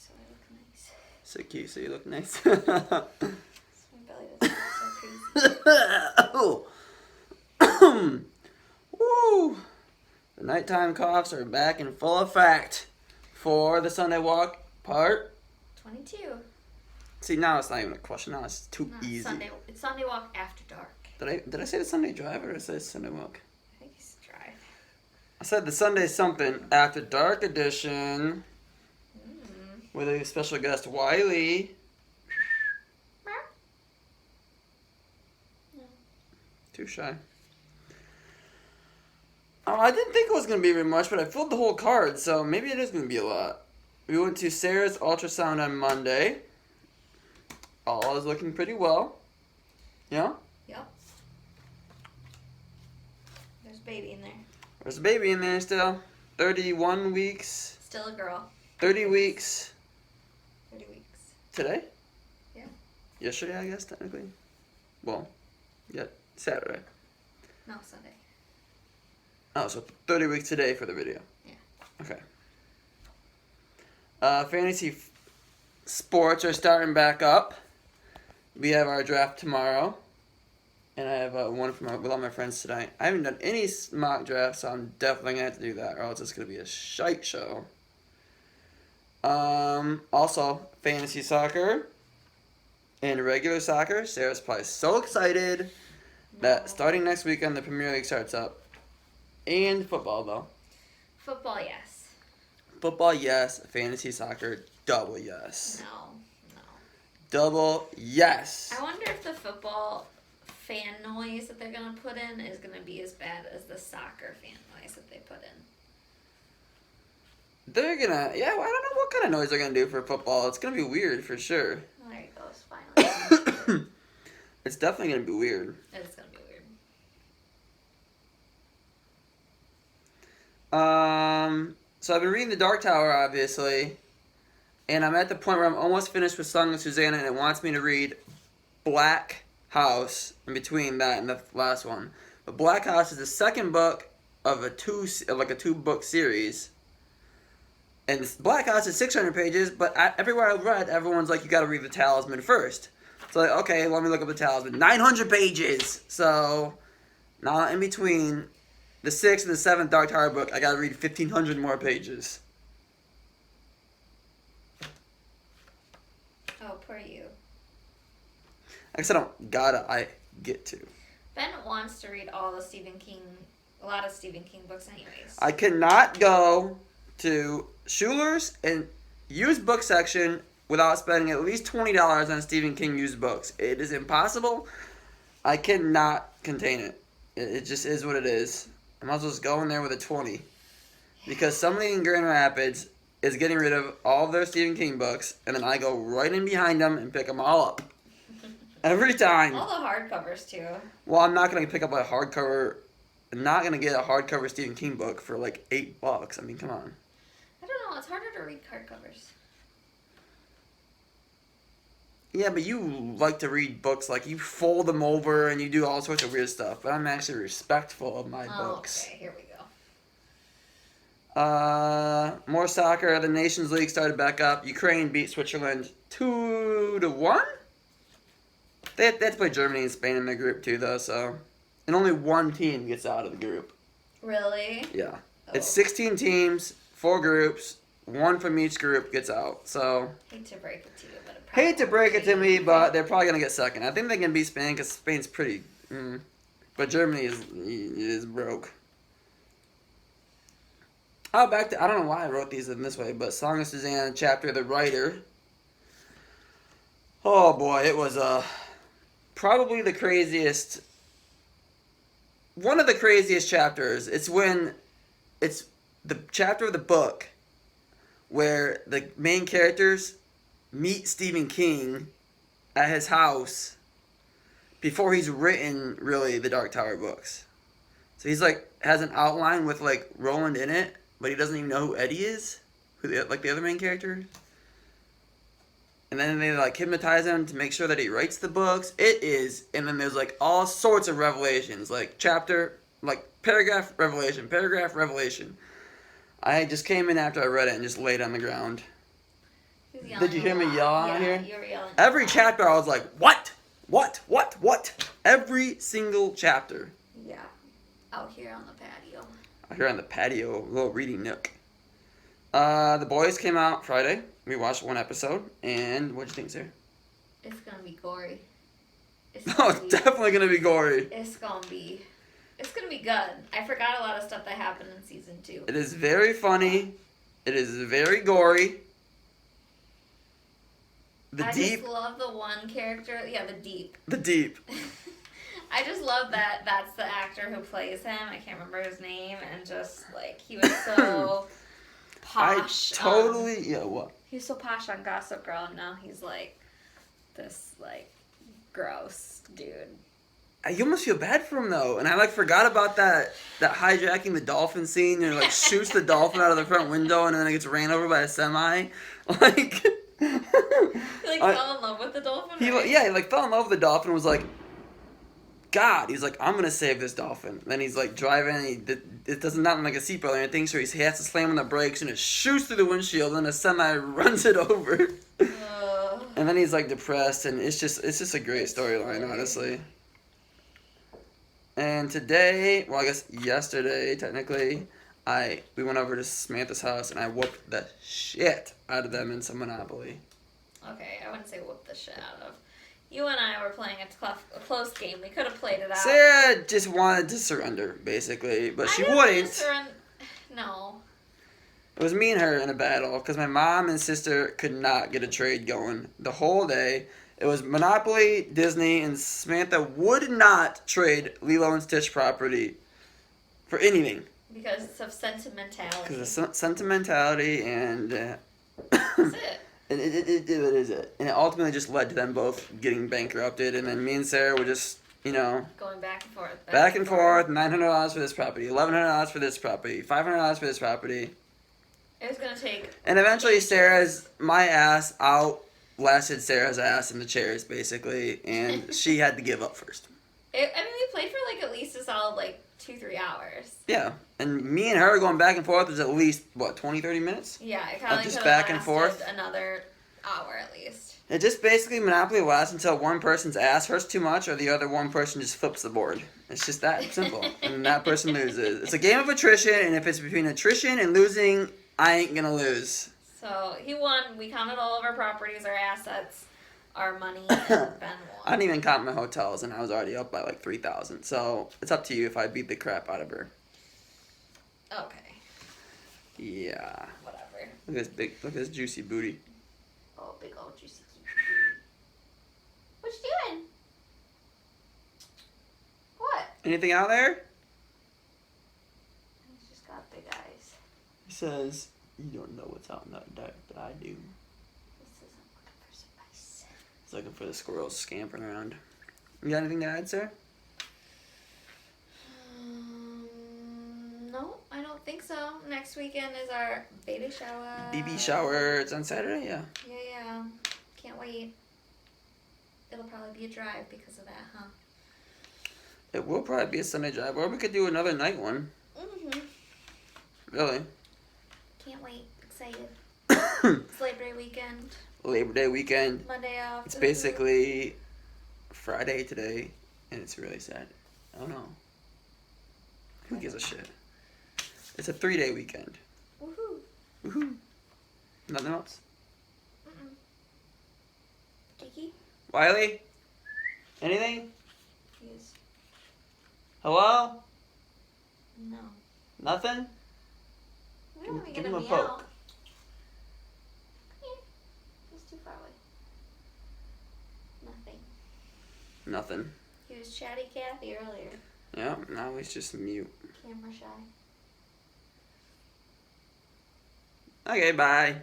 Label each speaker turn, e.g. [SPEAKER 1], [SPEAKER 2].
[SPEAKER 1] so I look nice.
[SPEAKER 2] So cute, so you look nice.
[SPEAKER 1] So my belly doesn't look so crazy.
[SPEAKER 2] Woo! The nighttime coughs are back in full effect for the Sunday walk part
[SPEAKER 1] 22.
[SPEAKER 2] See, now it's not even a question. Now it's too
[SPEAKER 1] No,
[SPEAKER 2] easy.
[SPEAKER 1] It's Sunday walk after dark.
[SPEAKER 2] Did I say the Sunday drive or did I say Sunday walk?
[SPEAKER 1] I think it's drive.
[SPEAKER 2] I said the Sunday something after dark edition with a special guest Wiley.
[SPEAKER 1] No.
[SPEAKER 2] Too shy. Oh, I didn't think it was going to be very much, but I filled the whole card, so maybe it is going to be a lot. We went to Sarah's ultrasound on Monday. All is looking pretty well. Yeah?
[SPEAKER 1] Yep. There's a baby in there.
[SPEAKER 2] There's a baby in there still. 31 weeks.
[SPEAKER 1] Still a girl.
[SPEAKER 2] 30 weeks.
[SPEAKER 1] 30 weeks.
[SPEAKER 2] Today?
[SPEAKER 1] Yeah.
[SPEAKER 2] Yesterday, I guess, technically. Well, yeah, Saturday.
[SPEAKER 1] No, Sunday.
[SPEAKER 2] Oh, so 30 weeks today for the video.
[SPEAKER 1] Yeah.
[SPEAKER 2] Okay. Fantasy sports are starting back up. We have our draft tomorrow. And I have one with all my friends tonight. I haven't done any mock drafts, so I'm definitely going to have to do that, or else it's going to be a shite show. Also, fantasy soccer and regular soccer. Sarah's probably so excited that starting next weekend, the Premier League starts up. And football, though.
[SPEAKER 1] Football, yes.
[SPEAKER 2] Football, yes. Fantasy soccer, double yes.
[SPEAKER 1] No.
[SPEAKER 2] Double yes.
[SPEAKER 1] I wonder if the football fan noise that they're going to put in is going to be as bad as the soccer fan noise that they put in.
[SPEAKER 2] They're gonna, I don't know what kind of noise they're gonna do for football. It's gonna be weird for sure.
[SPEAKER 1] Well, there it goes, finally.
[SPEAKER 2] It's definitely gonna be weird.
[SPEAKER 1] It's going to be weird.
[SPEAKER 2] So I've been reading The Dark Tower, obviously, and I'm at the point where I'm almost finished with Song of Susanna, and it wants me to read Black House in between that and the last one. But Black House is the second book of a two-book series. And Black House is 600 pages, but everywhere I've read, everyone's like, you gotta read The Talisman first. So like, okay, let me look up The Talisman. 900 pages! So, now in between the 6th and the 7th Dark Tower book, I gotta read 1,500 more pages.
[SPEAKER 1] Oh, poor you.
[SPEAKER 2] I guess I don't gotta, I get to.
[SPEAKER 1] Ben wants to read a lot of Stephen King books anyways.
[SPEAKER 2] I cannot go to Schuler's and used book section without spending at least $20 on Stephen King used books. It is impossible. I cannot contain it. It just is what it is. I might as well just go in there with a 20. Because somebody in Grand Rapids is getting rid of all of their Stephen King books, and then I go right in behind them and pick them all up. Every time.
[SPEAKER 1] All the hardcovers, too.
[SPEAKER 2] Well, I'm not going to pick up a hardcover. I'm not going to get a hardcover Stephen King book for like $8. I mean, come on.
[SPEAKER 1] I don't know. It's harder to read hardcovers.
[SPEAKER 2] Yeah, but you like to read books, like you fold them over and you do all sorts of weird stuff. But I'm actually respectful of my books.
[SPEAKER 1] Okay, here we
[SPEAKER 2] go. More soccer. The Nations League started back up. Ukraine beat Switzerland 2-1. They had to play Germany and Spain in their group too, though. So, and only one team gets out of the group.
[SPEAKER 1] Really?
[SPEAKER 2] Yeah,
[SPEAKER 1] Oh.
[SPEAKER 2] It's 16 teams, 4 groups. One from each group gets out. So
[SPEAKER 1] Hate to break it to you, but
[SPEAKER 2] hate to break it to me, but they're probably gonna get second. I think they can beat Spain because Spain's pretty. But Germany is broke. Oh, back to I don't know why I wrote these in this way, but Song of Susanna chapter The Writer. Oh boy, it was probably the craziest. One of the craziest chapters. It's the chapter of the book where the main characters meet Stephen King at his house before he's written, really, the Dark Tower books. So he's like, has an outline with like Roland in it, but he doesn't even know who Eddie is, like the other main character. And then they like hypnotize him to make sure that he writes the books. It is, and then there's like all sorts of revelations, like chapter, like paragraph, revelation, paragraph, revelation. I just came in after I read it and just laid on the ground.
[SPEAKER 1] He was yelling
[SPEAKER 2] Did you hear me
[SPEAKER 1] a lot.
[SPEAKER 2] yell out
[SPEAKER 1] Yeah,
[SPEAKER 2] here?
[SPEAKER 1] you were yelling.
[SPEAKER 2] Every
[SPEAKER 1] a lot.
[SPEAKER 2] chapter I was like, what? What? Every single chapter.
[SPEAKER 1] Yeah. Out here on the patio.
[SPEAKER 2] Out here on the patio, a little reading nook. The boys came out Friday. We watched one episode, and what'd you think, sir?
[SPEAKER 1] It's gonna be gory.
[SPEAKER 2] No, it's definitely gonna be gory.
[SPEAKER 1] It's gonna be good. I forgot a lot of stuff that happened in season 2.
[SPEAKER 2] It is very funny. It is very gory.
[SPEAKER 1] I just love the one character. Yeah, the Deep.
[SPEAKER 2] The Deep.
[SPEAKER 1] I just love that that's the actor who plays him. I can't remember his name, and just like he was so posh.
[SPEAKER 2] What?
[SPEAKER 1] He was so posh on Gossip Girl, and now he's like this like gross dude.
[SPEAKER 2] You almost feel bad for him though, and I like forgot about that hijacking the dolphin scene, and like shoots the dolphin out of the front window, and then it gets ran over by a semi. Like
[SPEAKER 1] He like fell in love with the dolphin.
[SPEAKER 2] he
[SPEAKER 1] right?
[SPEAKER 2] he like fell in love with the dolphin. And was like, God, he's like, I'm gonna save this dolphin. Then he's like driving, and it doesn't not like a seatbelt or anything, so he has to slam on the brakes, and it shoots through the windshield, and a semi runs it over. And then he's like depressed, and it's just a great storyline, honestly. And today, well, I guess yesterday, technically, we went over to Samantha's house, and I whooped the shit out of them in some Monopoly.
[SPEAKER 1] Okay, I wouldn't say whoop the shit out of. You and I were playing a close game. We could have played it out.
[SPEAKER 2] Sarah just wanted to surrender, basically, but she wouldn't.
[SPEAKER 1] No.
[SPEAKER 2] It was me and her in a battle, because my mom and sister could not get a trade going the whole day. It was Monopoly, Disney, and Samantha would not trade Lilo and Stitch property for anything.
[SPEAKER 1] Because of sentimentality.
[SPEAKER 2] Because of sentimentality, and
[SPEAKER 1] That's it.
[SPEAKER 2] it is it. And it ultimately just led to them both getting bankrupted, and then me and Sarah were just,
[SPEAKER 1] going back and forth.
[SPEAKER 2] Back and forth, $900 for this property, $1,100 for this property, $500 for this property.
[SPEAKER 1] It was going to take...
[SPEAKER 2] And eventually my ass outlasted Sarah's ass in the chairs, basically, and she had to give up first.
[SPEAKER 1] We played for like at least a solid 2-3 hours.
[SPEAKER 2] Yeah, and me and her going back and forth was at least, 20-30 minutes?
[SPEAKER 1] Yeah, it probably
[SPEAKER 2] just
[SPEAKER 1] could
[SPEAKER 2] back
[SPEAKER 1] have
[SPEAKER 2] and forth.
[SPEAKER 1] another hour at least.
[SPEAKER 2] It just basically Monopoly lasts until one person's ass hurts too much or the other one person just flips the board. It's just that simple. And that person loses. It's a game of attrition, and if it's between attrition and losing, I ain't gonna lose.
[SPEAKER 1] So he won. We counted all of our properties, our assets, our money, and Ben won.
[SPEAKER 2] I didn't even count my hotels, and I was already up by like 3,000. So it's up to you if I beat the crap out of her.
[SPEAKER 1] Okay.
[SPEAKER 2] Yeah.
[SPEAKER 1] Whatever.
[SPEAKER 2] Look at this juicy booty.
[SPEAKER 1] Oh, big old juicy cute. What you doing? What?
[SPEAKER 2] Anything out there?
[SPEAKER 1] He's just got big eyes.
[SPEAKER 2] He says, "You don't know what's out in the dark, but I do."
[SPEAKER 1] This isn't looking for some ice.
[SPEAKER 2] He's looking for the squirrels scampering around. You got anything to add, sir?
[SPEAKER 1] No, I don't think so. Next weekend is our baby shower.
[SPEAKER 2] BB shower. It's on Saturday, yeah.
[SPEAKER 1] Yeah. Can't wait. It'll probably be a drive because of that, huh?
[SPEAKER 2] It will probably be a Sunday drive, or we could do another night one.
[SPEAKER 1] Mm-hmm.
[SPEAKER 2] Really?
[SPEAKER 1] Can't wait. Excited. It's Labor Day weekend.
[SPEAKER 2] Labor Day weekend.
[SPEAKER 1] Monday off.
[SPEAKER 2] It's basically Friday today, and it's really sad. I don't know. Who gives a shit? It's a 3-day weekend.
[SPEAKER 1] Woohoo.
[SPEAKER 2] Woohoo. Nothing else?
[SPEAKER 1] Mm-mm. Kiki?
[SPEAKER 2] Wiley? Anything?
[SPEAKER 1] Yes.
[SPEAKER 2] Hello?
[SPEAKER 1] No.
[SPEAKER 2] Nothing?
[SPEAKER 1] We don't want to
[SPEAKER 2] Give
[SPEAKER 1] get
[SPEAKER 2] him a
[SPEAKER 1] meow.
[SPEAKER 2] poke.
[SPEAKER 1] Come here. He's too far away. Nothing.
[SPEAKER 2] Nothing.
[SPEAKER 1] He was chatty Cathy earlier.
[SPEAKER 2] Yeah, now he's just mute.
[SPEAKER 1] Camera shy.
[SPEAKER 2] Okay, bye.